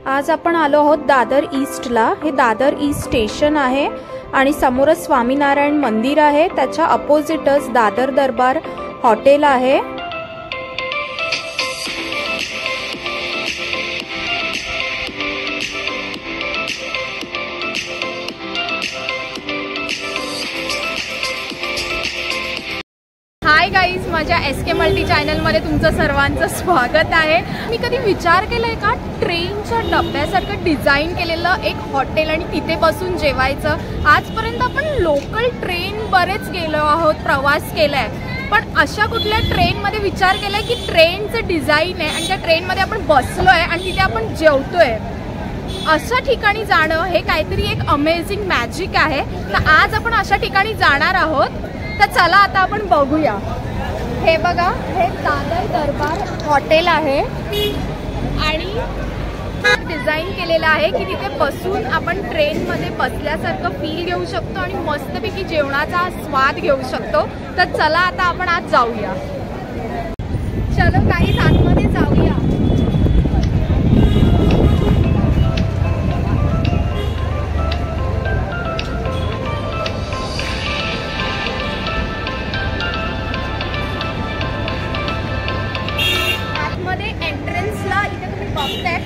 आज आपण आलो आहोत दादर ईस्टला। हे दादर ईस्ट स्टेशन आहे आणि समोरच स्वामीनारायण मंदिर आहे, त्याच्या अपोजिटच दादर दरबार हॉटेल आहे। हाय गाईज, माझ्या SK मल्टी चॅनलमध्ये तुमचं सर्वांचं स्वागत आहे। मी कधी विचार केलाय का ट्रेनच्या डब्यासारखं डिझाईन केलेलं एक हॉटेल आणि तिथे बसून जेवायचं। आजपर्यंत आपण लोकल ट्रेन बरेच गेलो आहोत, प्रवास केलाय, पण अशा कुठल्या ट्रेनमध्ये विचार केलाय की ट्रेनचं डिझाईन आहे आणि त्या ट्रेनमध्ये आपण बसलोय आणि तिथे आपण जेवतोय। अशा ठिकाणी जाणं हे काहीतरी एक अमेझिंग मॅजिक आहे। तर आज आपण अशा ठिकाणी जाणार आहोत। तर चला आता आपण बघूया। हे बघा, हे दादर दरबार हॉटेल आहे आणि डिझाईन केलेलं आहे की तिथे बसून आपण ट्रेनमध्ये बसल्यासारखं फील घेऊ शकतो आणि मस्तपैकी जेवणाचा स्वाद घेऊ शकतो। तर चला आता आपण आज जाऊया। चलो काही आतमध्ये जाऊया।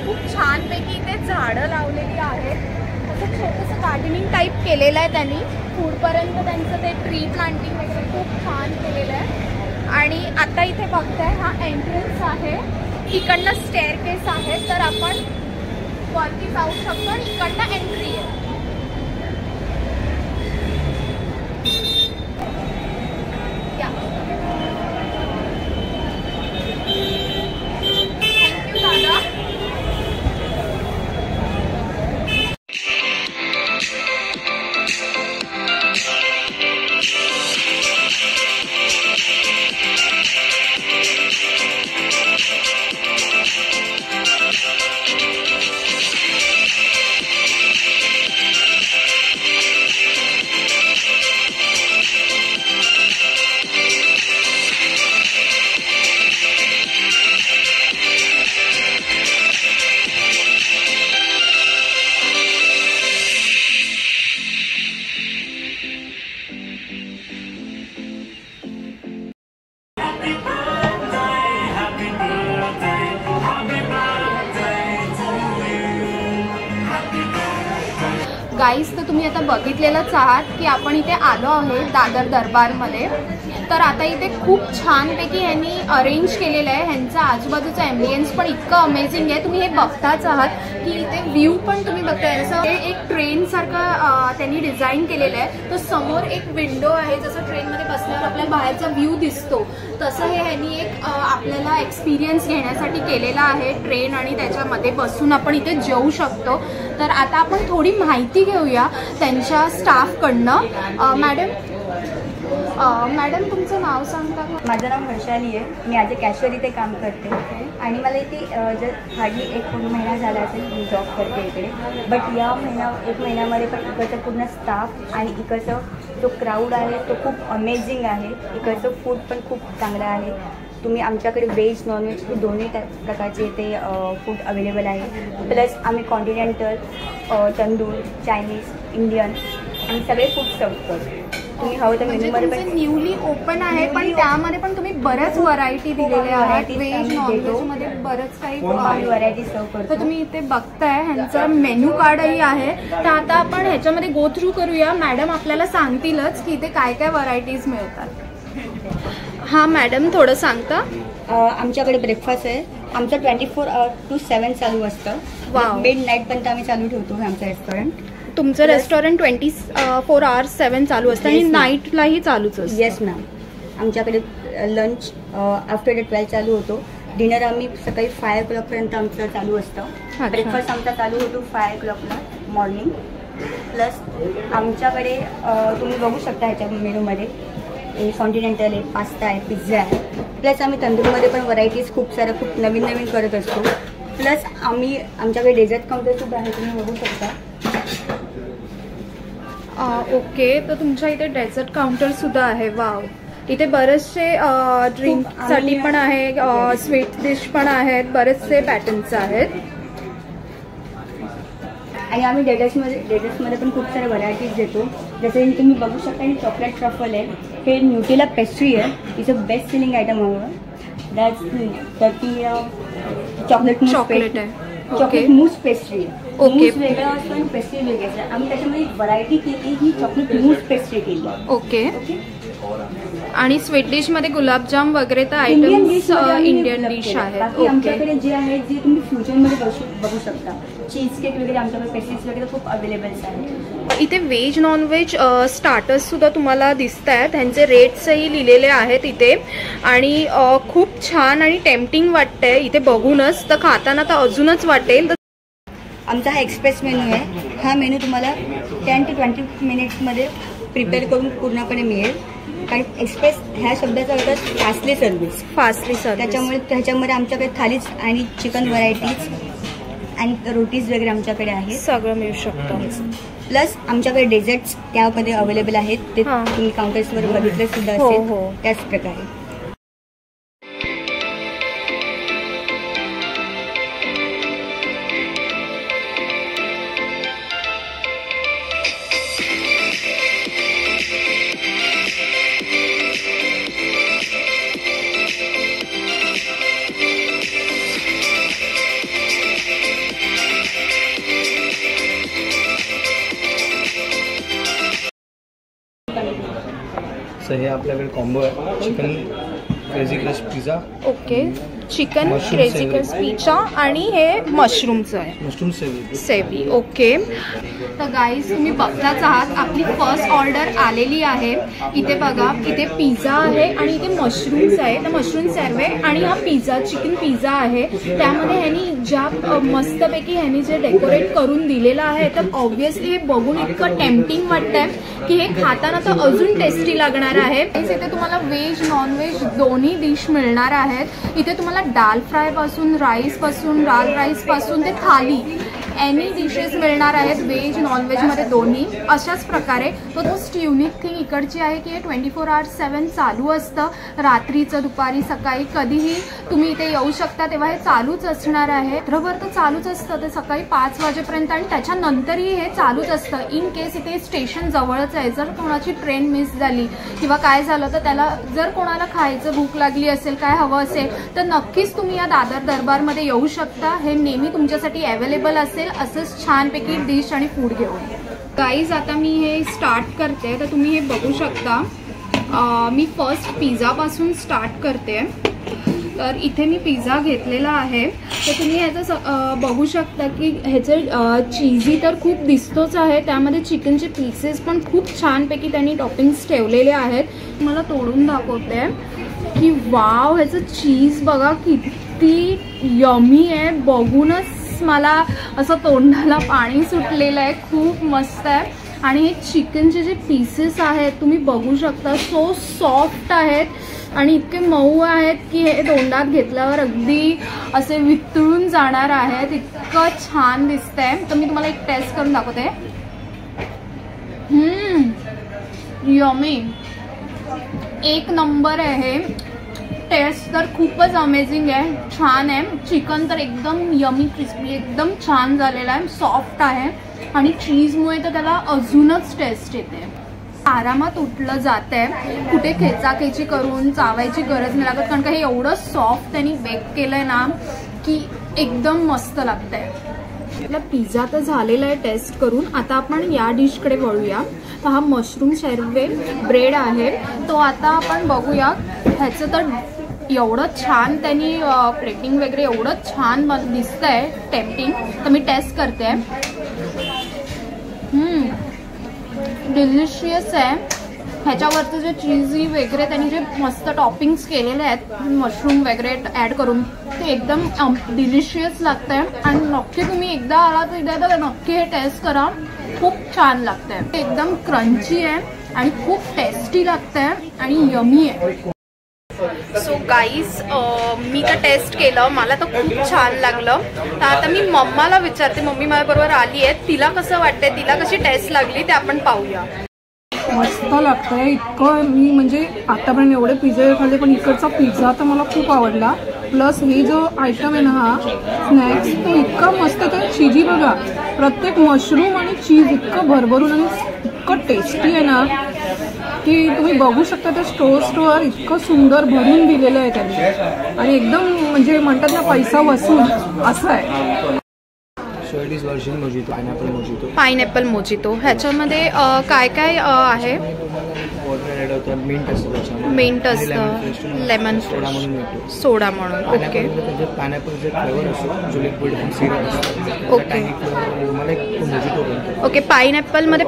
खूप छान पैकी इथे झाडं लावलेली आहेत, असं छोटंसं गार्डनिंग टाईप केलेलं आहे त्यांनी। पुढपर्यंत त्यांचं ते ट्री प्लांटिंग वगैरे खूप छान केलेलं आहे। आणि आता इथे बघताय हा एंट्रन्स आहे, इकडनं स्टेअरकेस आहे, तर आपण वरती जाऊ शकतो आणि इकडनं एंट्री आहे। गाईज, तर तुम्ही आता बघितलेलंच आहात की आपण इथे आलो आहोत दादर दरबारमध्ये। तर आता इथे खूप छानपैकी ह्यांनी अरेंज केलेलं आहे। ह्यांचा आजूबाजूचा ॲम्बियन्स पण इतकं अमेझिंग आहे, तुम्ही हे बघताच आहात की इथे व्ह्यू पण तुम्ही बघताय। जसं हे एक ट्रेनसारखं त्यांनी डिझाईन केलेलं आहे, तर समोर एक विंडो आहे, जसं ट्रेनमध्ये बसल्यावर आपल्याला बाहेरचा व्ह्यू दिसतो, तसं हे ह्यांनी एक आपल्याला एक्सपिरियन्स घेण्यासाठी केलेला आहे ट्रेन, आणि त्याच्यामध्ये बसून आपण इथे जेवू शकतो। तर आता आपण थोडी माहिती घेऊया त्यांच्या स्टाफकडनं। मॅडम तुमचं नाव सांगता का? माझं नाव हर्षाली आहे, मी ॲज अ कॅशियर इथे काम करते आणि मला इथे जर हार्डली 1 महिना झाला असेल मी जॉब करते इकडे। बट या एक महिन्यामध्ये पण इकडचं पूर्ण स्टाफ आणि इकडचं जो क्राऊड आहे तो खूप अमेझिंग आहे। इकडचं फूड पण खूप चांगलं आहे। तुम्ही आमच्याकडे व्हेज नॉनव्हेज हे दोन्ही प्रकारचे इथे फूड अवेलेबल आहे। प्लस आम्ही कॉन्टिनेंटल, तंदूर, चायनीज, इंडियन आणि सगळे फूड सर्व करतो। तुम्ही हवं तर मेन्यूमध्ये पण न्यूली ओपन आहे, पण त्यामध्ये पण तुम्ही बऱ्याच व्हरायटी दिलेल्या आहेत। व्हेज नॉनव्हेजमध्ये बरंच काही व्हरायटी सर्व करतो। तर तुम्ही इथे बघताय ह्यांचं मेन्यू कार्डही आहे। तर आता आपण ह्याच्यामध्ये गो थ्रू करूया। मॅडम आपल्याला सांगतीलच की इथे काय काय व्हरायटीज मिळतात। हां मॅडम, थोडं सांगता? आमच्याकडे ब्रेकफास्ट आहे, आमचं 24 to 7 चालू असतं। मिडनाईट पर्यंत आम्ही चालू ठेवतो आमचं रेस्टॉरंट। तुमचं रेस्टॉरंट 24 hours 7 चालू असतं आणि नाईटलाही चालूच असतं? Yes ma'am. आमच्याकडे लंच आफ्टर 12 चालू होतो। डिनर आम्ही सकाळी 5 o'clock पर्यंत आमचं चालू असतं। ब्रेकफास्ट आमचा चालू होतो 5 o'clockला मॉर्निंग। प्लस आमच्याकडे तुम्ही बघू शकता ह्याच्या मेनूमध्ये कॉन्टिनेंटल आहे, पास्ता आहे, पिझ्झा आहे। प्लस आम्ही तंदूरमध्ये पण व्हरायटीज खूप नवीन नवीन करत असतो। प्लस आमच्याकडे डेझर्ट काउंटर सुद्धा आहे, तुम्ही बघू शकता। ओके, तर तुमच्या इथे डेझर्ट काउंटर सुद्धा आहे। वाव, इथे बरेचसे ड्रिंकसाठी पण आहे, स्वीट डिश पण आहेत, बरेचसे पॅटर्न्स आहेत। आणि आम्ही डेझर्ट्समध्ये पण खूप साऱ्या व्हरायटीज देतो. जसं की तुम्ही बघू शकता हे चॉकलेट ट्रफल आहे, हे न्यूटेला पेस्ट्री आहे, it's a best selling item आहे. दॅट्स चॉकलेट आहे. चॉकलेट मूस पेस्ट्री आहे. मूस वेगळा असतो आणि पेस्ट्री वेगळी असते. आम्ही त्याच्यामध्ये व्हरायटी केली, ही चॉकलेट मूस पेस्ट्री केली. ओके. आणि स्वीट डिश मध्ये गुलाबजाम वगैरे तर आयटम्स इंडियन डिश आहेत. आमच्याकडे जे आहेत जे तुम्ही फ्युजनमध्ये बघू शकता, चीज केक वगैरे आमच्याकडे पेस्ट्रीज वगैरे खूप अवेलेबल आहेत. इथे व्हेज नॉन व्हेज स्टार्टर्स सुद्धा तुम्हाला दिसत आहेत, त्यांचे रेट्सही लिहिलेले आहेत इथे. आणि खूप छान आणि टेम्पटिंग वाटतंय इथे बघूनच, तर खाताना तर अजूनच वाटेल. आमचा हा एक्सप्रेस मेनू आहे. हा मेनू तुम्हाला 10 to 20 मिनिट्समध्ये प्रिपेअर करून पूर्णपणे मिळेल. कारण एक्सप्रेस ह्या शब्दाचा अर्थ फास्टली सर्व्हिस. त्याच्यामुळे आमच्याकडे थालीज आणि चिकन व्हरायटीज आणि रोटीज वगैरे आमच्याकडे आहेत, सगळं मिळू शकतं. प्लस आमच्याकडे डेझर्ट्स त्यामध्ये अवेलेबल आहेत, ते तुम्ही काउंटर्सवर बघितले सुद्धा असेल. त्याच प्रकारे हे आपल्याकडे कॉम्बो आहे, chicken crazy crust pizza. Okay. Chicken crazy crust pizza आणि हे मशरूमचं आहे, मशरूम सेवी. ओके. तर गाईज तुम्ही बघताच आहात, आपली फर्स्ट ऑर्डर आलेली आहे. इथे बघा, इथे पिझ्झा आहे आणि इथे मशरूम्स आहे. तर मशरूम सर्वे आणि हा पिझ्झा चिकन पिझ्झा आहे. त्यामध्ये ह्यांनी ज्या मस्तपैकी ह्यांनी जे डेकोरेट करून दिलेलं आहे, तर ऑब्व्हियसली हे बघून इतकं टेम्पटिंग वाटतंय की हे खाताना तर अजून टेस्टी लागणार आहे. इथे तुम्हाला व्हेज नॉन व्हेज दोन्ही डिश मिळणार आहेत. इथे तुम्हाला दाल फ्राय पासून, राईस पासून, दाल राईस पासून ते थाली एनी डिशेस मिळणार आहेत, व्हेज नॉन व्हेजमध्ये दोन्ही. अशाच प्रकारे तो मोस्ट युनिक थिंग इकडची आहे की हे 24/7 चालू असतं. रात्रीचं, दुपारी, सकाळी कधीही तुम्ही इथे येऊ शकता, तेव्हा हे चालूच असणार आहे. रात्रभर तर चालूच असतं, ते सकाळी 5 वाजेपर्यंत आणि त्याच्यानंतरही हे चालूच असतं. इन केस इथे स्टेशन जवळच आहे, जर कोणाची ट्रेन मिस झाली किंवा काय झालं तर त्याला जर कोणाला खायचं भूक लागली असेल, काय हवं असेल, तर नक्कीच तुम्ही या दादर दरबारमध्ये येऊ शकता. हे नेहमी तुमच्यासाठी अवेलेबल असेल असंच छानपैकी डिश आणि फूड घेऊन. गाईज आता मी हे स्टार्ट करते, तर तुम्ही हे बघू शकता. मी फर्स्ट पिझ्झापासून स्टार्ट करते. तर इथे मी पिझ्झा घेतलेला आहे, तर तुम्ही ह्याचं बघू शकता की ह्याचं चीजी तर खूप दिसतोच आहे, त्यामध्ये चिकनचे पीसेस पण खूप छानपैकी त्यांनी टॉपिंग्स ठेवलेले आहेत. मला तोडून दाखवते की वाव, ह्याचं चीज बघा किती यमी आहे. बघूनच मला असं तोंडाला पाणी सुटलेलं आहे, खूप मस्त आहे. आणि हे चिकनचे जे पीसेस आहेत तुम्ही बघू शकता, सो सॉफ्ट आहेत आणि इतके मऊ आहेत की हे तोंडात घेतल्यावर अगदी असे वितळून जाणार आहेत. इतकं छान दिसतंय. तर मी तुम्हाला एक टेस्ट करून दाखवते. यमी, एक नंबर आहे. टेस्ट तर खूपच अमेझिंग आहे, छान आहे. चिकन तर एकदम यमी क्रिस्पी, एकदम छान झालेलं आहे, सॉफ्ट आहे आणि चीजमुळे तर त्याला अजूनच टेस्ट येते. आरामात उठलं जात आहे, कुठे खेचाखेची करून चावायची गरज नाही लागत, कारण का हे एवढं सॉफ्ट त्यांनी बेक केलंय ना की एकदम मस्त लागतंय. आपला पिझ्झा तर झालेला आहे टेस्ट करून. आता आपण या डिशकडे वळूया. तर हा मशरूम शेर्वे ब्रेड आहे, तो आता आपण बघूया. ह्याचं तर एवढं छान त्यांनी प्लेटिंग वगैरे एवढं छान दिसतंय, टेम्पटिंग. तर मी टेस्ट करते. डिलिशियस आहे. ह्याच्यावरचं जे चीजी वगैरे त्यांनी जे मस्त टॉपिंग्स केलेले आहेत मशरूम वगैरे ॲड करून, ते एकदम डिलिशियस लागतंय. आणि नक्की तुम्ही एकदा आला तर एकदा नक्की हे टेस्ट करा, खूप छान लागतंय. एकदम क्रंची आहे आणि खूप टेस्टी लागतंय आणि यमी आहे. सो गाईज, मी तर टेस्ट केलं, मला तर खूप छान लागलं. तर आता मी मम्माला विचारते, मम्मी माझ्याबरोबर आली आहे, तिला कसं वाटतंय, तिला कशी टेस्ट लागली ते आपण पाहूया. मस्त लागतंय इतकं. मी म्हणजे आतापर्यंत एवढे पिझ्झा खाल्ले, पण इकडचा पिझ्झा तर मला खूप आवडला. प्लस हे जो आयटम आहे ना हा स्नॅक्स तो इतका मस्त तर चीजी बघा, प्रत्येक मशरूम आणि चीज इतकं भरभरून आणि इतकं टेस्टी आहे ना की तुम्ही बघू शकता. त्या स्टोअर इतकं सुंदर भरून दिलेलं आहे त्यांनी आणि एकदम म्हणजे म्हणतात ना पैसा वसूल असं आहे. शर्टीज version mojito, pineapple mojito. Pineapple mojito ह्याच्यामध्ये काय काय आहे? ॲड होतं, मिंट असतं त्याच्यामध्ये, मिंट असतं, लेमन सोडा म्हणून. ओके. पायनॅपलचे फ्लेवर असतो जो लिक्विड सिरप असतो. ओके मला एक मोजितो बनतो. ओके. पायनॅपलमध्ये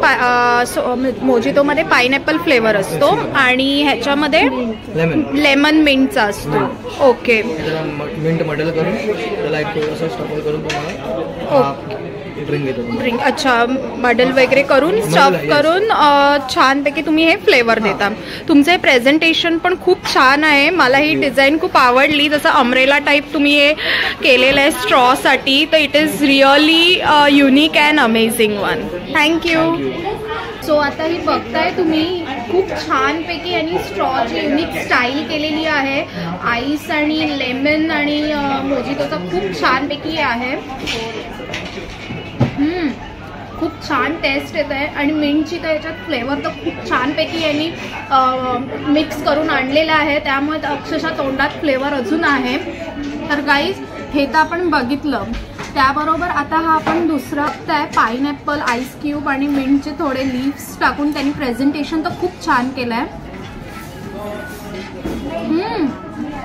मोजितोमध्ये पायनॅपल फ्लेवर असतो आणि ह्याच्यामध्ये लेमन मिंटचा असतो. ओके. मिंट मटेल करून त्याला एक थोडंसं स्टफल करून तुम्हाला ड्रिंक. अच्छा, मॉडेल वगैरे करून स्टफ करून छानपैकी तुम्ही हे फ्लेवर देता. तुमचं हे प्रेझेंटेशन पण खूप छान आहे. मला ही डिझाईन खूप आवडली. जसं अम्ब्रेला टाईप तुम्ही हे केलेलं आहे स्ट्रॉसाठी, तर it is really unique and amazing one. Thank you. So आता ही बघताय तुम्ही खूप छानपैकी आणि स्ट्रॉची युनिक स्टाईल केलेली आहे. आईस आणि लेमन आणि मोजितोचा खूप छानपैकी आहे. खूप छान टेस्ट येत आहे आणि मिंटची तर याच्यात फ्लेवर तर खूप छानपैकी यांनी मिक्स करून आणलेलं आहे, त्यामुळे अक्षरशः तोंडात फ्लेवर अजून आहे. तर गाईज हे तर आपण बघितलं. त्याबरोबर आता हा आपण दुसरा आहे पायनॅपल आईस क्यूब आणि मिंटचे थोडे लीव्स टाकून त्यांनी प्रेझेंटेशन तर खूप छान केलं आहे.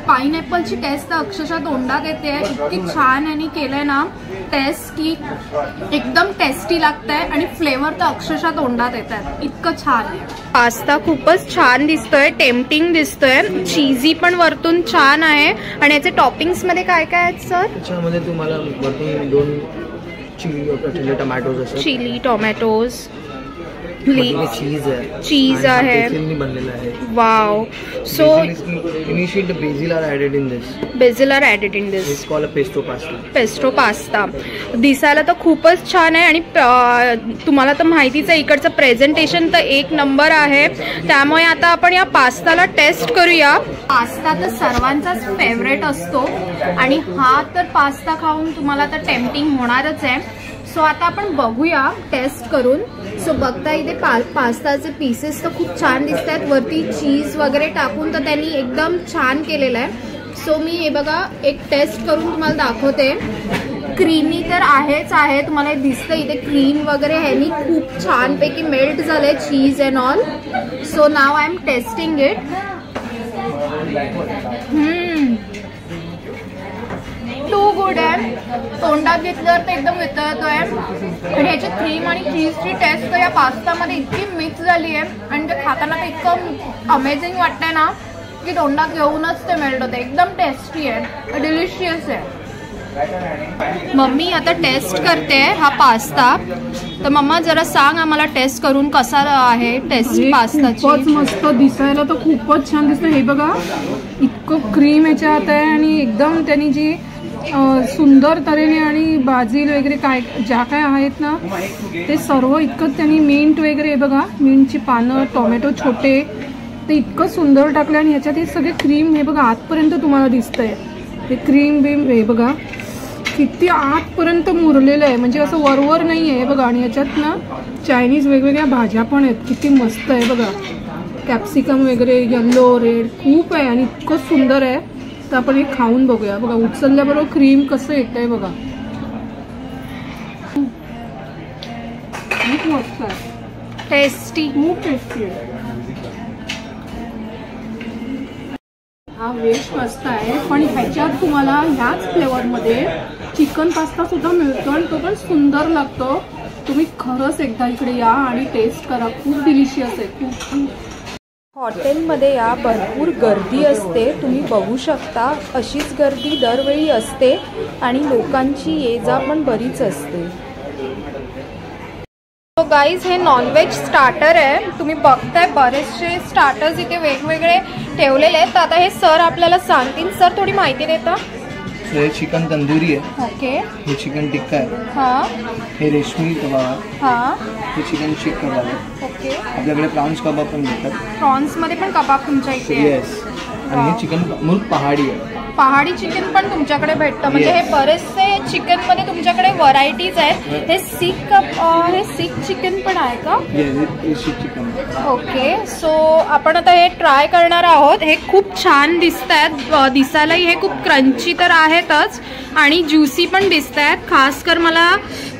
पायनॅपलची टेस्ट तर अक्षरशः तोंडात येते. इतकी छान यांनी केलंय ना टेस्ट की एकदम टेस्टी लागतंय आणि फ्लेवर तर अक्षरशः तोंडात येतात. इतकं छान आहे. पास्ता खूपच छान दिसतोय, टेम्पटिंग दिसतोय. चीजी पण वरतून छान आहे. आणि याचे टॉपिंग्स मध्ये काय काय आहेत सर? त्याच्यामध्ये तुम्हाला वरतून 2 चिली टोमॅटोज असतात. चिली टोमॅटोज, चीज आहे बनलेला आहे. Wow. So initial basil are added in this. basil are added in this. It's called a pesto pasta. Pesto pasta. दिसायला तर खूपच छान आहे आणि तुम्हाला तर माहितीच आहे इकडचं प्रेझेंटेशन तर एक नंबर आहे. त्यामुळे आता आपण या पास्ताला टेस्ट करूया. पास्ता तर सर्वांचाच फेवरेट असतो आणि हा तर पास्ता खाऊन तुम्हाला तर टेम्पटिंग होणारच आहे. सो आता आपण बघूया टेस्ट करून. सो बघता इथे पास्ताचे पीसेस तर खूप छान दिसत आहेत. वरती चीज वगैरे टाकून तर त्यांनी एकदम छान केलेलं आहे. सो मी हे बघा एक टेस्ट करून तुम्हाला दाखवते. क्रीमी तर आहेच आहे, तुम्हाला दिसतं इथे क्रीम वगैरे ह्यानी खूप छानपैकी मेल्ट झालंय cheese and all. So now I am tasting it. Too good आहे. तोंडात घेतल्यावर ते एकदम वितळतोय आणि ह्याची क्रीम आणि चीजची टेस्ट तर या पास्तामध्ये इतकी मिक्स झाली आहे आणि ते खाताना तर इतकं अमेझिंग वाटतंय ना की तोंडात घेऊनच ते मेल्ट होते. एकदम टेस्टी आहे, डिलिशियस आहे. मम्मी आता टेस्ट करते हा पास्ता. तर मम्मा जरा सांग आम्हाला टेस्ट करून कसा आहे टेस्ट पास्ताची. खूपच मस्त दिसायला तर खूपच छान दिसतं. हे बघा इतकं क्रीम याच्यात आहे आणि एकदम त्यांनी जी सुंदर तऱ्हेने आणि बाजील वगैरे काय ज्या काय आहेत ना ते सर्व इतकं त्यांनी मिंट वगैरे बघा, मिंटची पानं, टोमॅटो छोटे ते इतकं सुंदर टाकलं आणि ह्याच्यात हे सगळे क्रीम हे बघा आतपर्यंत तुम्हाला दिसतंय. हे क्रीम बीम हे बघा किती आतपर्यंत मुरलेलं आहे, म्हणजे असं वरवर नाही आहे बघा. आणि ह्याच्यात ना चायनीज वेगवेगळ्या भाज्या पण आहेत, किती मस्त आहे बघा. कॅप्सिकम वगैरे येल्लो रेड खूप आहे आणि इतकं सुंदर आहे. तर आपण हे खाऊन बघूया. बघा उचलल्याबरोबर क्रीम कसं येत आहे बघा, खूप मस्त आहे. टेस्टी, खूप टेस्टी आहे. हा वेज पास्ता आहे पण ह्याच्यात तुम्हाला ह्याच फ्लेवरमध्ये चिकन पास्ता सुद्धा मिळतो आणि तो पण सुंदर लागतो. तुम्ही खरंच एकदा इकडे या आणि टेस्ट करा, खूप डिलिशियस आहे. खूप हॉटेलमध्ये या भरपूर गर्दी असते, तुम्ही बघू शकता. अशीच गर्दी दरवेळी असते आणि लोकांची ये जा पण बरीच असते. सो गाईज हे नॉनव्हेज स्टार्टर आहे. तुम्ही बघताय बरेचसे स्टार्टर्स इथे वेगवेगळे ठेवलेले आहेत. तर आता हे सर आपल्याला सांगतील. सर थोडी माहिती देता. हे चिकन तंदुरी आहे. ओके. हे चिकन टिक्का आहे. हां. हे रेशमी कबाब. हां. हे चिकन शीख कबाब आहे. ओके. आपल्याकडे प्रॉन्स कबाब पण मिळतात. प्रॉन्समध्ये पण कबाब तुमच्या इथे. येस. आणि हे चिकन मुर्ग पहाडी आहे. पहाडी चिकन पण तुमच्याकडे भेटतं, म्हणजे हे बरेचसे चिकन मध्ये तुमच्याकडे व्हरायटीज आहेत. हे सीख चिकन पण आहे का? ओके, सो आपण आता हे ट्राय करणार आहोत. हे खूप छान दिसत आहेत, दिसायलाही हे खूप क्रंची तर आहेतच आणि ज्युसी पण दिसत आहेत. खास कर मला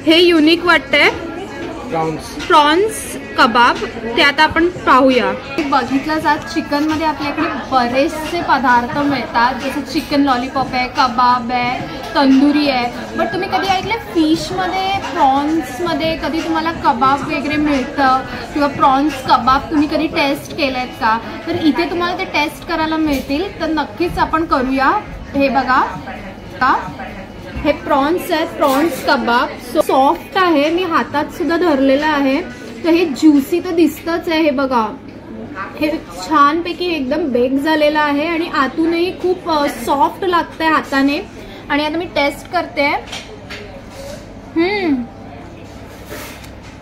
हे युनिक वाटतंय, प्रॉन्स कबाब. ते आता आपण पाहूया. बघितलं जात चिकनमध्ये आपल्याकडे बरेचसे पदार्थ मिळतात, जसं चिकन लॉलीपॉप आहे, कबाब आहे, तंदुरी आहे. बट तुम्ही कधी ऐकले फिशमध्ये, प्रॉन्समध्ये कधी तुम्हाला कबाब वगैरे मिळतं किंवा प्रॉन्स कबाब तुम्ही कधी टेस्ट केले आहेत का? तर इथे तुम्हाला ते टेस्ट करायला मिळतील, तर नक्कीच आपण करूया. हे बघा का, हे प्रॉन्स आहेत, प्रॉन्स कबाब. सॉफ्ट आहे, मी हातात सुद्धा धरलेलं आहे. तर हे ज्युसी तर दिसतच आहे. हे बघा, हे छानपैकी एकदम बेक झालेलं आहे आणि आतूनही खूप सॉफ्ट लागतंय हाताने. आणि आता मी टेस्ट करते.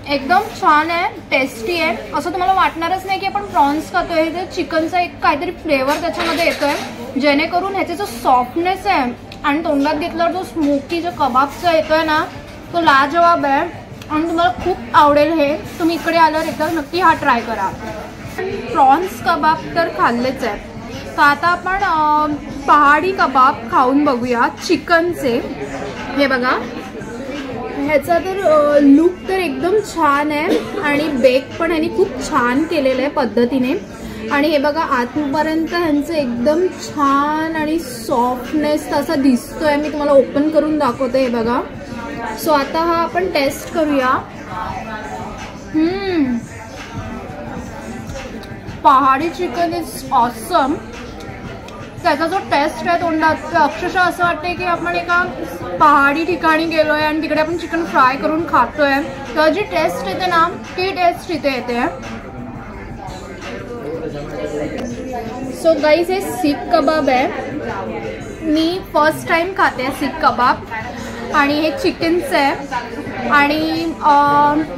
एकदम छान आहे, टेस्टी आहे. असं तुम्हाला वाटणारच नाही की आपण प्रॉन्स खातोय. ते चिकनचा एक काहीतरी फ्लेवर त्याच्यामध्ये येतोय, जेणेकरून ह्याचा जो सॉफ्टनेस आहे आणि तोंडात घेतल्यावर जो स्मोकी जो कबाबचा येतोय ना, तो लाजवाब आहे आणि तुम्हाला खूप आवडेल. हे तुम्ही इकडे आल्यावर एकदा नक्की हा ट्राय करा. प्रॉन्स कबाब तर खाल्लेच आहे, तर आता आपण पहाडी कबाब खाऊन बघूया चिकनचे. हे बघा, ह्याचा तर लुक तर एकदम छान आहे आणि बेक पण ह्याने खूप छान केलेलं आहे पद्धतीने. आणि हे बघा, आतपर्यंत ह्यांचं एकदम छान आणि सॉफ्टनेस तसा दिसतोय. मी तुम्हाला ओपन करून दाखवते. हे बघा. सो आता हा आपण टेस्ट करूया. पहाडी चिकन इज ऑसम. त्याचा जो टेस्ट आहे तोंडात, अक्षरशः असं वाटतंय की आपण एका पहाडी ठिकाणी गेलोय आणि तिकडे आपण चिकन फ्राय करून खातोय. तर जी टेस्ट येते ना, ती टेस्ट इथे येते. सो गाईज, हे सीख कबाब आहे. मी फर्स्ट टाइम खाते सीख कबाब आणि हे चिकनचं आहे आणि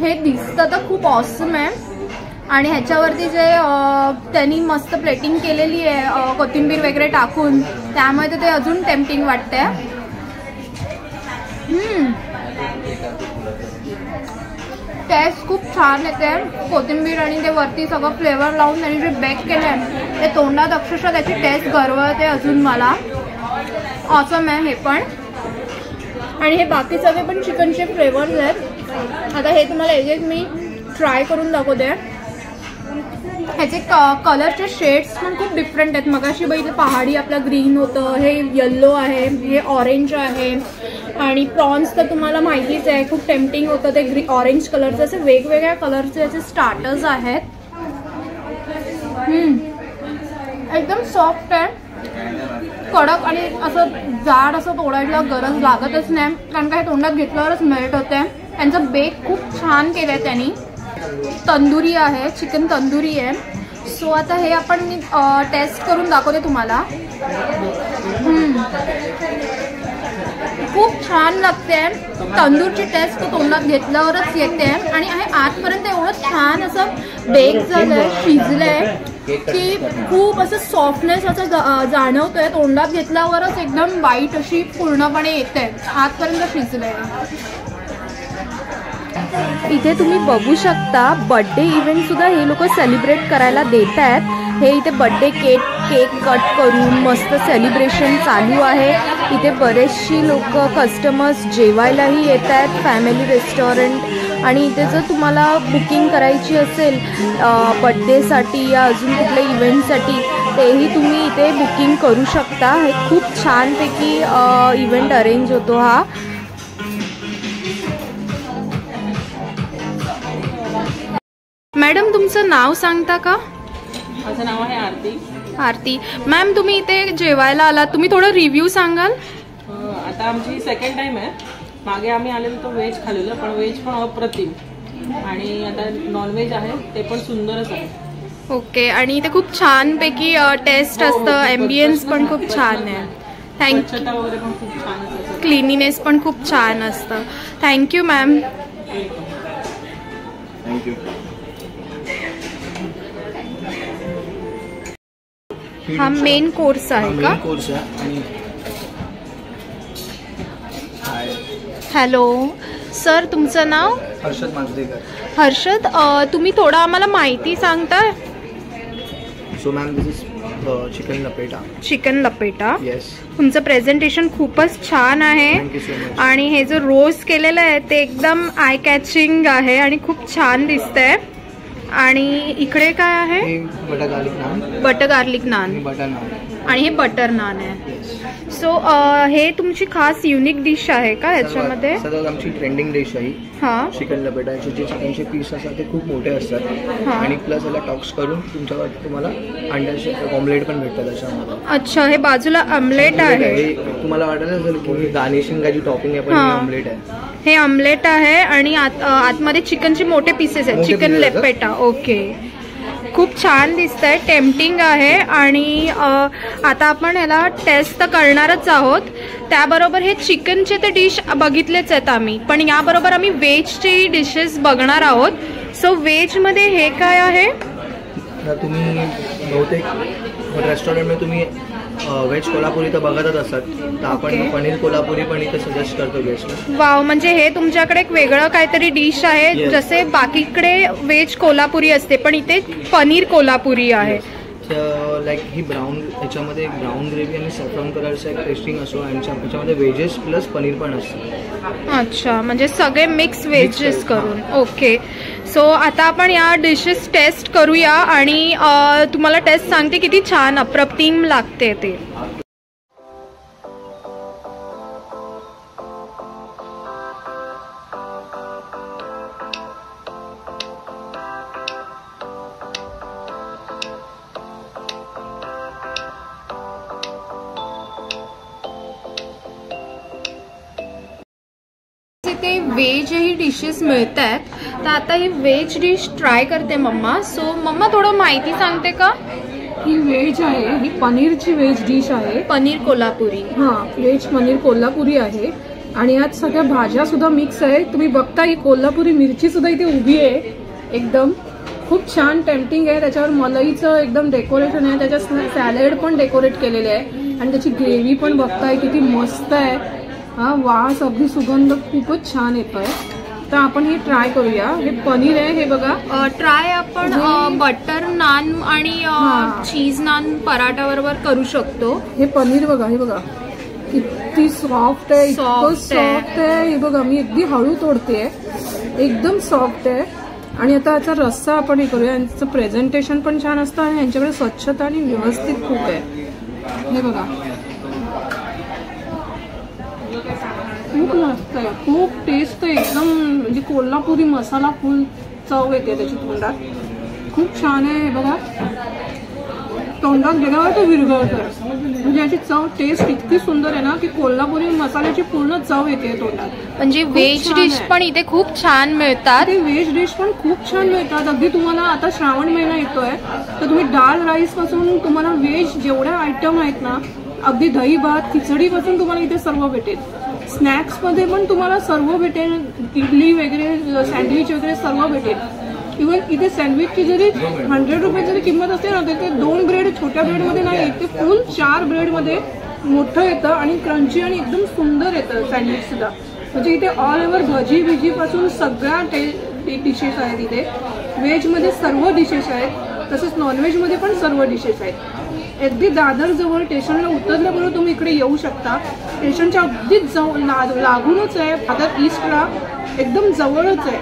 हे दिसतं तर खूप ऑसम आहे. आणि ह्याच्यावरती जे त्यांनी मस्त प्लेटिंग केलेली आहे कोथिंबीर वगैरे टाकून, त्यामुळे ते अजून टेम्पटिंग वाटते. टेस्ट खूप छान येते. कोथिंबीर आणि ते वरती सगळं फ्लेवर लावून त्यांनी जे बेक केलं आहे ते तोंडात अक्षरशः त्याची टेस्ट गरवते अजून मला. ऑसम आहे हे पण. आणि हे बाकी सगळे पण चिकनचे फ्लेवर्स आहेत. आता हे तुम्हाला एक मी ट्राय करून दाखवते. ह्याचे कलरचे शेड्स पण खूप डिफरंट आहेत. मगाशी बघितलं पहाडी आपला ग्रीन होतं, हे येल्लो आहे, हे ऑरेंज आहे. आणि प्रॉन्स तर तुम्हाला माहितीच आहे, खूप टेम्पटिंग होतं ते ऑरेंज कलरचे. असे वेगवेगळ्या कलरचे याचे स्टार्टर्स आहेत. एकदम सॉफ्ट आहे, कडक आणि असं जाड असं तोडायला गरज लागतच नाही, कारण का हे तोंडात घेतल्यावरच मेल्ट होते. त्यांचं बेक खूप छान केलं आहे त्यांनी. तंदुरी आहे, चिकन तंदुरी आहे. सो आता हे आपण टेस्ट करून दाखवते तुम्हाला. खूप छान लागते. तंदूरची टेस्ट तोंडात घेतल्यावरच येते आणि हे आतपर्यंत एवढं छान असं बेक झालंय, शिजलंय की खूप असं सॉफ्टनेस असं जाणवतोय. तोंडात घेतल्यावरच एकदम बाईट अशी पूर्णपणे येते, आतपर्यंत शिजलंय. इथे तुम्ही बघू शकता बर्थडे इव्हेंट सुद्धा हे लोक सेलिब्रेट करायला देत आहेत. हे इथे बर्थडे केक कट करून मस्त सेलिब्रेशन चालू आहे. इथे बरेचशी लोक कस्टमर्स जेवायलाही येत आहेत, फॅमिली रेस्टॉरंट. आणि इथे जर तुम्हाला बुकिंग करायची असेल बर्थडेसाठी या अजून कुठल्या इव्हेंटसाठी, तेही तुम्ही इथे बुकिंग करू शकता. हे खूप छानपैकी इव्हेंट अरेंज होतो हा. मॅडम, तुमचं नाव सांगता का? माझं नाव आहे आरती. आरती मॅम, तुम्ही इथे जेवायला आलात, तुम्ही थोडं रिव्ह्यू सांगाल? आता आमची सेकंड टाइम आहे. मागे आम्ही आलेलो तर व्हेज खाल्लेलं, पण व्हेज पण अप्रतिम. आणि आता नॉनव्हेज आहे ते पण सुंदरच आहे. ओके. आणि इथे खूप छानपैकी टेस्ट असतं, ॲम्बियन्स पण खूप छान आहे. स्वच्छता वगैरे पण खूप छान असतं, क्लिनिनेस पण खूप छान असतं. Thank you ma'am. थँक्यू. हा मेन कोर्स आहे का? मेन कोर्स आहे आणि हॅलो सर, तुमचं नाव? हर्षद मांजरेकर. हर्षद, तुम्ही थोडं आम्हाला माहिती सांगता? So ma'am, this is chicken लपेटा. चिकन लपेटा. येस. तुमचं प्रेझेंटेशन खूपच छान आहे थँक्यू सो मच. आणि हे जो रोस्ट केलेलं आहे ते एकदम आय कॅचिंग आहे आणि खूप छान दिसतंय. आणि इकडे काय आहे? हे butter garlic naan. Butter garlic naan. Butter naan. आणि हे बटर नान आहे. सो हे तुमची खास युनिक डिश आहे का याच्यामध्ये? सर्वात आमची ट्रेंडिंग डिश आहे हां. चिकन लपेटाचे जे चिकनचे पीस असतात ते खूप मोठे असतात आणि प्लस याला टॉक्स करून तुमच्यावर तुम्हाला अंड्याचे ऑमलेट पण भेटतात त्याच्यामध्ये. अच्छा, हे बाजूला ऑमलेट आहे. हे तुम्हाला वाटत असेल की गार्निशिंग जी टॉपिंग आहे पण ऑमलेट आहे. हे ऑमलेट आहे आणि आतमध्ये चिकनचे मोठे पीसेस आहेत. चिकन लपेटा. ओके, खूप छान दिसतंय, टेम्पटिंग आहे. आणि आता आपण याला टेस्ट तर करणारच आहोत. त्याबरोबर हे चिकनचे तर डिश बघितलेच आहेत आम्ही, पण याबरोबर आम्ही व्हेजचे डिशेस बघणार आहोत. सो व्हेजमध्ये हे काय आहे? तुम्ही बहुतेक रेस्टॉरंटमध्ये तुम्ही व्हेज कोल्हापुरी तर बघतच असतात, तर आपण पनीर कोल्हापुरी पण इथे सजेस्ट करतो व्हेजला. वाव, म्हणजे हे तुमच्याकडे एक वेगळं काहीतरी डिश आहे. जसे बाकीकडे व्हेज कोल्हापुरी असते पण इथे पनीर कोल्हापुरी आहे. लाईक ही ब्राऊन, याच्यामध्ये ब्राऊन ग्रेव्ही आणि सॅफ्रॉन कलरचा एक टेस्टिंग असतो आणि त्याच्यामध्ये व्हेजेस प्लस पनीर पण असतं. अच्छा, म्हणजे सगळे मिक्स व्हेजेस करून. ओके, सो आता आपण या डिशेस टेस्ट करूया आणि तुम्हाला टेस्ट सांगते किती छान अप्रतिम लागते ते. इथे व्हेजही डिशेस मिळत आहेत, तर आता ही व्हेज डिश ट्राय करते मम्मा. सो मम्मा, थोडं माहिती सांगते का? ही व्हेज आहे, ही पनीरची व्हेज डिश आहे. पनीर कोल्हापुरी. हां, व्हेज पनीर कोल्हापुरी आहे आणि यात सगळ्या भाज्या सुद्धा मिक्स आहे. तुम्ही बघता ही कोल्हापुरी मिरची सुद्धा इथे उभी आहे. एकदम खूप छान टेम्पटिंग आहे. त्याच्यावर मलईचं एकदम डेकोरेशन आहे. त्याच्यात सॅलेड पण डेकोरेट केलेले आहे आणि त्याची ग्रेव्ही पण बघताय किती मस्त आहे. हा, वास, अगदी सुगंध खूपच छान येतोय. तर आपण हे ट्राय करूया. हे पनीर आहे, हे बघा. ट्राय आपण बटर नान आणि चीज नान पराठा बरोबर करू शकतो. हे पनीर बघा, हे बघा किती सॉफ्ट आहे, इतकं सॉफ्ट आहे. हे बघा, मी अगदी हळू तोडते, एकदम सॉफ्ट आहे. आणि आता याचा रस्सा आपण हे करूया. यांचं प्रेझेंटेशन पण छान असतं आणि यांच्याकडे स्वच्छता आणि व्यवस्थित खूप आहे. हे बघा, खूप मस्त आहे, खूप टेस्ट आहे. एकदम म्हणजे कोल्हापुरी मसाला फुल चव येते त्याची तोंडात. खूप छान आहे. हे बघा, तोंडात गेल्यावर ते विरघळतं. म्हणजे याची चव, टेस्ट इतकी सुंदर आहे ना की कोल्हापुरी मसाल्याची पूर्ण चव येते तोंडात. म्हणजे व्हेज डिश पण इथे खूप छान मिळतात. ते व्हेज डिश पण खूप छान मिळतात. अगदी तुम्हाला आता श्रावण महिना येतोय तर तुम्ही डाळ राईस पासून तुम्हाला व्हेज जेवढ्या आयटम आहेत ना, अगदी दही भात, खिचडी पासून तुम्हाला इथे सर्व भेटेल. स्नॅक्स मध्ये पण तुम्हाला सर्व भेटेल. इडली वगैरे, सँडविच वगैरे सर्व भेटेल. इव्हन इथे सँडविचची जरी 100 रुपये जरी किंमत असते ना, तर ते 2 ब्रेड छोट्या ब्रेडमध्ये नाही येत, ते फुल 4 ब्रेडमध्ये मोठं येतं आणि क्रंची आणि एकदम सुंदर येतं सँडविच सुद्धा. म्हणजे इथे ऑल ओव्हर भजी बिजी पासून सगळ्या डिशेस आहेत. इथे व्हेजमध्ये सर्व डिशेस आहेत, तसेच नॉनव्हेजमध्ये पण सर्व डिशेस आहेत. अगदी दादर जवळ स्टेशनला उतरल्याबरोबर तुम्ही इकडे येऊ शकता. स्टेशनच्या अगदीच लागूनच आहे. दादर ईस्टला एकदम जवळच आहे.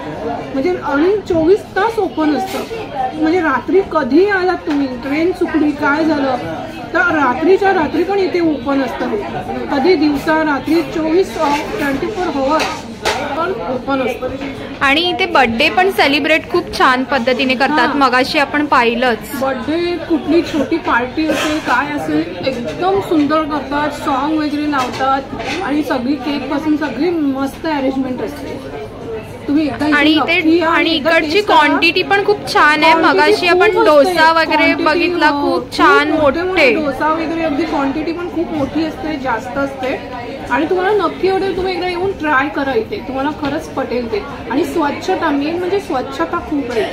म्हणजे आणि 24 तास ओपन असतं. म्हणजे रात्री कधी आलात तुम्ही, ट्रेन चुकली, काय झालं तर रात्रीच्या रात्री पण इथे ओपन असतं. कधी दिवसा रात्री 24 हॉवर्स पण ओपन असतं. आणि इथे बर्थडे पण सेलिब्रेट खूप छान पद्धतीने करतात. मगाशी आपण पाहिलंच. बर्थडे, कुठली छोटी पार्टी असेल, काय असेल, एकदम सुंदर करतात. सॉन्ग वगैरे लावतात आणि सगळी केक पासून सगळी मस्त अरेंजमेंट असते. तुम्ही आणि इथे आणि इकडची क्वांटिटी पण खूप छान आहे. मगाशी आपण डोसा वगैरे बघितला, खूप छान मोठे डोसा वगैरे. अगदी क्वांटिटी पण खूप मोठी असते, जास्त असते. आणि तुम्हाला नक्की आवडेल. तुम्ही एकदा येऊन ट्राय करा इथे, तुम्हाला खरंच पटेल ते. आणि स्वच्छता, मेन म्हणजे स्वच्छता खूप आहे.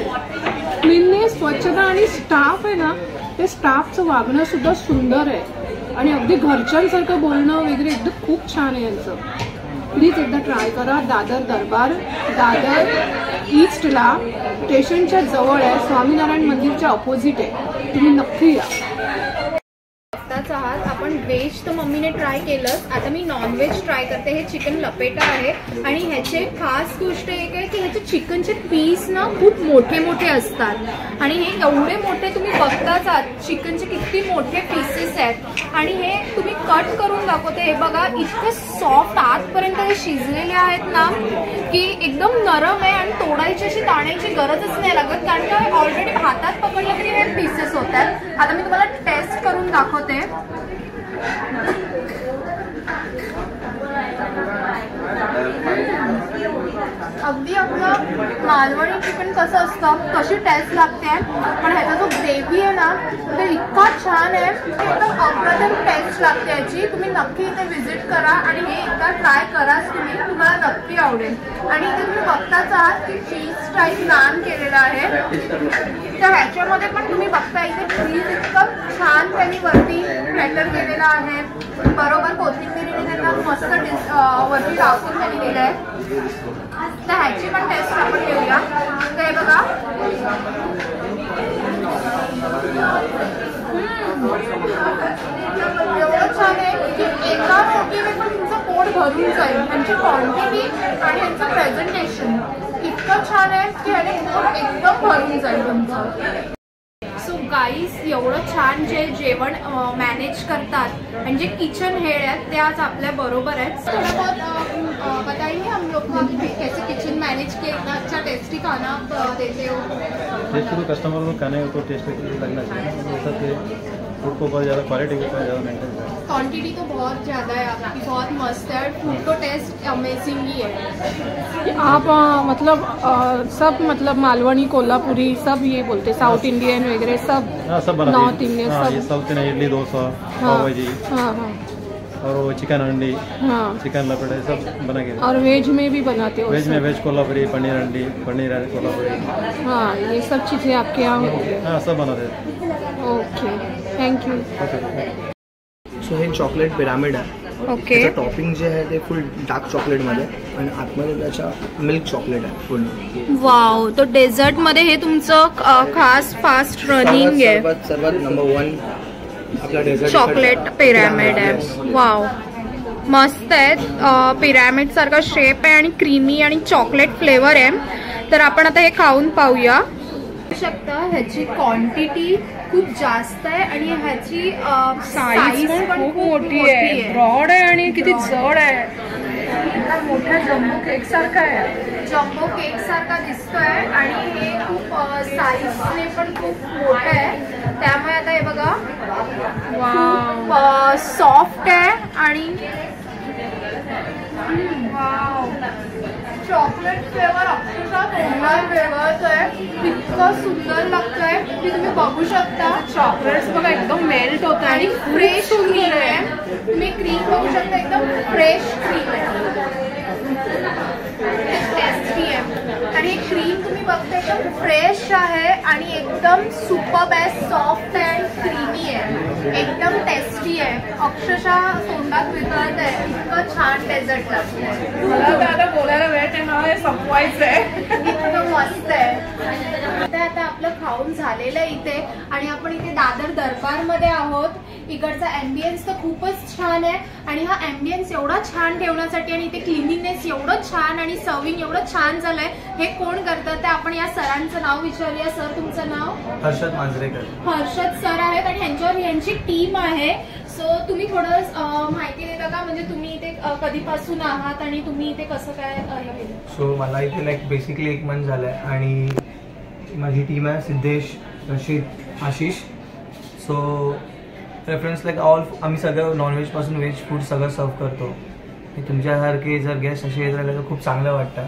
क्लीननेस, स्वच्छता आणि स्टाफ आहे ना, ते स्टाफचं वागणं सुद्धा सुंदर आहे आणि अगदी घरच्यांसारखं बोलणं वगैरे एकदम खूप छान आहे यांचं. प्लीज एकदा ट्राय करा. दादर दरबार, दादर ईस्टला स्टेशनच्या जवळ आहे, स्वामीनारायण मंदिरच्या ऑपोजिट आहे. तुम्ही नक्की या. आहात आपण व्हेज तर मम्मीने ट्राय केलंच, आता मी नॉनव्हेज ट्राय करते. हे चिकन लपेटा आहे आणि ह्याचे खास गोष्ट एक आहे की ह्याचे चिकनचे पीस ना खूप मोठे मोठे असतात आणि हे एवढे मोठे तुम्ही बघताच आहात. चिकनचे किती मोठे पीसेस आहेत आणि हे तुम्ही कट करून दाखवते. हे बघा इतके सॉफ्ट आतपर्यंत हे शिजलेले आहेत ना की एकदम नरम आहे आणि तोडायची अशी ताणायची गरजच नाही लागत, कारण का ऑलरेडी हातात पकडलं तरी हे पीसेस होत आहेत. आता मी तुम्हाला टेस्ट करून दाखवते. अगदी आपलं मालवणी चिकन कसं असतं तशी टेस्ट लागते, पण ह्याचा जो ग्रेव्ही आहे ना ते इतका छान आहे, एकदम अप्रतिम टेस्ट लागते याची. तुम्ही नक्की इथे व्हिजिट करा आणि हे एकदा ट्राय कराच तुम्ही, तुम्हाला नक्की आवडेल. आणि इथे तुम्ही बघताच आहात की चीज टाईप नान केलेला आहे, तर ह्याच्यामध्ये पण तुम्ही बघता इथे चीज इतकं छान त्यांनी वरती प्लॅटर केलेला आहे. बरोबर कोथिंबीरीने त्यांना मस्त वरती टाकून त्यांनी दिलं आहे. तर ह्याची पण टेस्ट आपण घेऊया. तर हे बघा एवढं छान आहे की एका रोटीने पण तुमचं पोट भरून जाईल. त्यांची क्वांटिटी आणि यांचं प्रेझेंटेशन इतकं छान आहे की ह्याने पोट एकदम भरून जाईल तुमचं. सो गाईस एवढं छान जे जेवण मॅनेज करतात म्हणजे किचन हेड आहेत ते आज आपल्या बरोबर आहेत. थोड़ा बहुत बताइए हम लोग को कैसे किचन मैनेज किया, इतना अच्छा टेस्टी खाना देते हो. शुरू कस्टमर को खाने को टेस्ट लगना चाहिए, फूड को बहुत ज़्यादा क्वालिटी को ज़्यादा मेंटेन करें. क्वांटिटी तो बहुत ज़्यादा है आपकी, बहुत मस्त है. फूड को टेस्ट अमेजिंग ही है. आप मतलब सब मतलब मालवणी कोल्हापुरी सब ये बोलते, साउथ इंडियन वगैरह सब, सब नॉर्थ इंडियन सब. साउथ इंडियन इडली डोसा, पाव भाजी, और वो चिकन अंडी, चिकन लपेटा सब बना के. और वेज में भी बनाते हो? वेज में वेज कोल्हापुरी, पनीर अंडी, पनीर कोल्हापुरी. हाँ, ये सब चीज़ें आपके यहाँ होती है? हाँ, सब बनाते हैं. Okay, thank you. सो हे चॉकलेट पिरामिड आहे. ओके. टॉपिंग जे आहे ते फुल डार्क चॉकलेटमध्ये आणि आतमध्ये त्याच्या मिल्क चॉकलेट आहे पूर्ण. वाव. तो डेझर्ट मध्ये हे तुमचं खास फास्ट रनिंग आहे. सर्वात नंबर 1 आपला डेझर्ट चॉकलेट पिरॅमिड आहे. वाव मस्त आहे. पिरॅमिड सारखा शेप आहे आणि क्रीमी आणि चॉकलेट फ्लेवर आहे. तर आपण आता हे खाऊन पाहूया. शकता ह्याची क्वांटिटी खूप जास्त आहे आणि ह्याची साईज पण खूप मोठी आहे, ब्रॉड आहे आणि किती जड आहे. मोठ्या जम्बो केक सारखा आहे, जम्बो केक सारखा दिसतोय आणि हे खूप साईजने पण खूप मोठं आहे. त्यामुळे आता हे बघा खूप सॉफ्ट आहे आणि चॉकलेट फ्लेवर अक्षरशः तोंडात वेगळंच आहे. इतकं सुंदर लागतंय की तुम्ही बघू शकता. चॉकलेट्स बघा एकदम मेल्ट होत आणि फ्रेश क्रीम आहे. तुम्ही क्रीम बघू शकता, एकदम फ्रेश क्रीम आहे, टेस्टी आहे. आणि ही क्रीम तुम्ही बघता एकदम फ्रेश आहे आणि एकदम super best soft and creamy आहे, एकदम टेस्टी आहे. अक्षरशः तोंडात वितळत आहे. इतकं छान डेझर्ट लागतंय. मला आता बोलायला वेळ नाही, मला संपवायचं आहे. इतकं मस्त आहे. आता आपलं खाऊन झालेलं आहे इथे आणि आपण इथे दादर दरबारमध्ये आहोत. इकडचा ॲम्बियन्स तर खूपच छान आहे आणि हा ॲम्बियन्स एवढा छान ठेवण्यासाठी आणि इथे क्लिनिनेस एवढं छान आणि सर्विंग एवढं छान झालंय. हे कोण करतं ते आपण या सरांचं नाव विचारूया. सर तुमचं नाव? हर्षद मांजरेकर. हर्षद सर आहेत आणि ह्यांच्यावर यांची टीम आहे. सो तुम्ही थोडं माहिती देता का, म्हणजे तुम्ही इथे कधीपासून आहात आणि तुम्ही इथे कसं काय हे केलं? सो मला इथे लाईक बेसिकली 1 मंथ झालं आहे आणि माझी टीम आहे Siddhesh, Rashid, Ashish. So preference like all आम्ही सगळं नॉनव्हेजपासून व्हेज फूड सगळं सर्व करतो. तुमच्यासारखे जर गेस्ट असे येत राहिले तर खूप चांगलं वाटतं.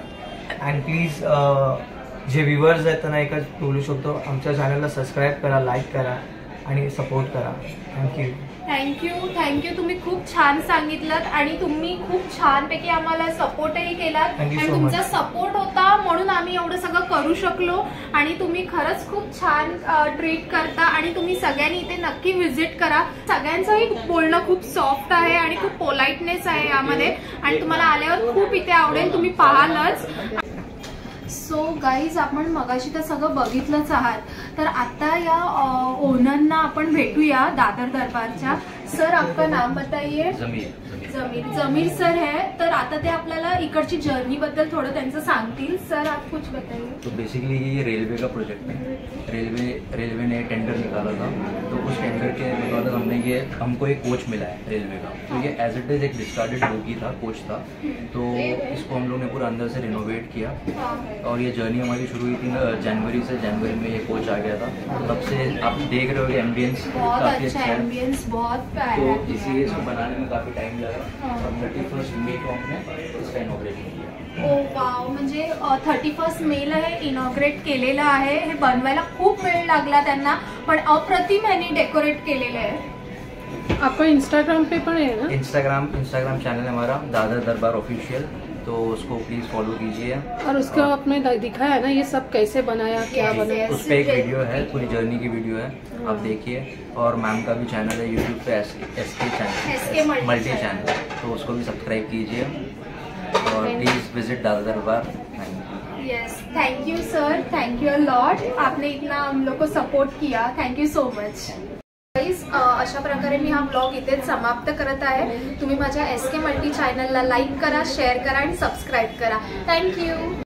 अँड प्लीज जे व्ह्युअर्स आहेत त्यांना एकच बोलू शकतो, आमच्या चॅनलला सबस्क्राईब करा, लाईक करा आणि सपोर्ट करा. थँक्यू. थँक्यू. तुम्ही खूप छान सांगितलं आणि तुम्ही खूप छानपैकी आम्हाला सपोर्टही केलात आणि तुमचा सपोर्ट होता म्हणून आम्ही एवढं सगळं करू शकलो आणि तुम्ही खरंच खूप छान ट्रीट करता आणि तुम्ही सगळ्यांनी इथे नक्की व्हिजिट करा. सगळ्यांचंही बोलणं खूप सॉफ्ट आहे आणि खूप पोलाइटनेस आहे यामध्ये आणि तुम्हाला आल्यावर खूप इथे आवडेल, तुम्ही पाहालच. सो गाईज, आपण मगाशी तर सगळं बघितलंच आहात, तर आता या ओनरना आपण भेटूया दादर दरबारच्या. सर, आपका नाम बताइए. जमीर सर है. तर आता ते आपल्याला इकडची जर्नी बद्दल थोडं त्यांचं सांगतील. सर, आप कुछ बताइए. तो बेसिकली ये रेलवे का प्रोजेक्ट है. रेलवे ने टेंडर निकाला था, तो उस टेंडर के मुताबिक हमको एक कोच मिला है रेलवे का. तो ये एज इट इज एक डिस्कार्डेड बोगी था, कोच था, तो इसको हम लोग ने पूरा अंदर से रिनोवेट किया और ये जर्नी हमारी शुरू हुई थी जनवरी से. जनवरी में ये कोच आ गया था, तब से आप देख रहे हो कि एम्बियंस काफी अच्छा है. एम्बियंस बहुत तो इसीलिए इसको बनाने में काफी टाइम लगा और 31 मई को हमने इसका इनॉग्रेशन किया. ओ वाव, म्हणजे 31 मेला हे इनॉग्रेट केलेलं आहे. हे बनवायला खूप वेळ लागला त्यांना, पण अप्रतिम यांनी डेकोरेट केलेलं आहे. आपका इंस्टाग्राम पे पण है ना? इंस्टाग्राम चैनल है हमारा दादर दरबार ऑफिशियल, तो उसको प्लीज फॉलो कीजिए. और उसका आपने दिखाया है ना ये सब कैसे बनाया, क्या बनाया? उस पर एक वीडियो है, पूरी जर्नी की वीडियो है, आप देखिए. और मैम का भी चैनल है यूट्यूब पे, SK चैनल, मल्टी चैनल, तो उसको भी सब्सक्राइब कीजिए और please visit Dadar Darbar. Yes, thank you sir, thank you a lot. आपने इतना हम लोग को सपोर्ट किया, थैंक यू सो मच. अशा प्रकारे मी हा ब्लॉग इथेच समाप्त करत आहे. तुम्ही माझ्या SK मल्टी चॅनलला लाईक करा, शेअर करा आणि सबस्क्राईब करा. थँक्यू.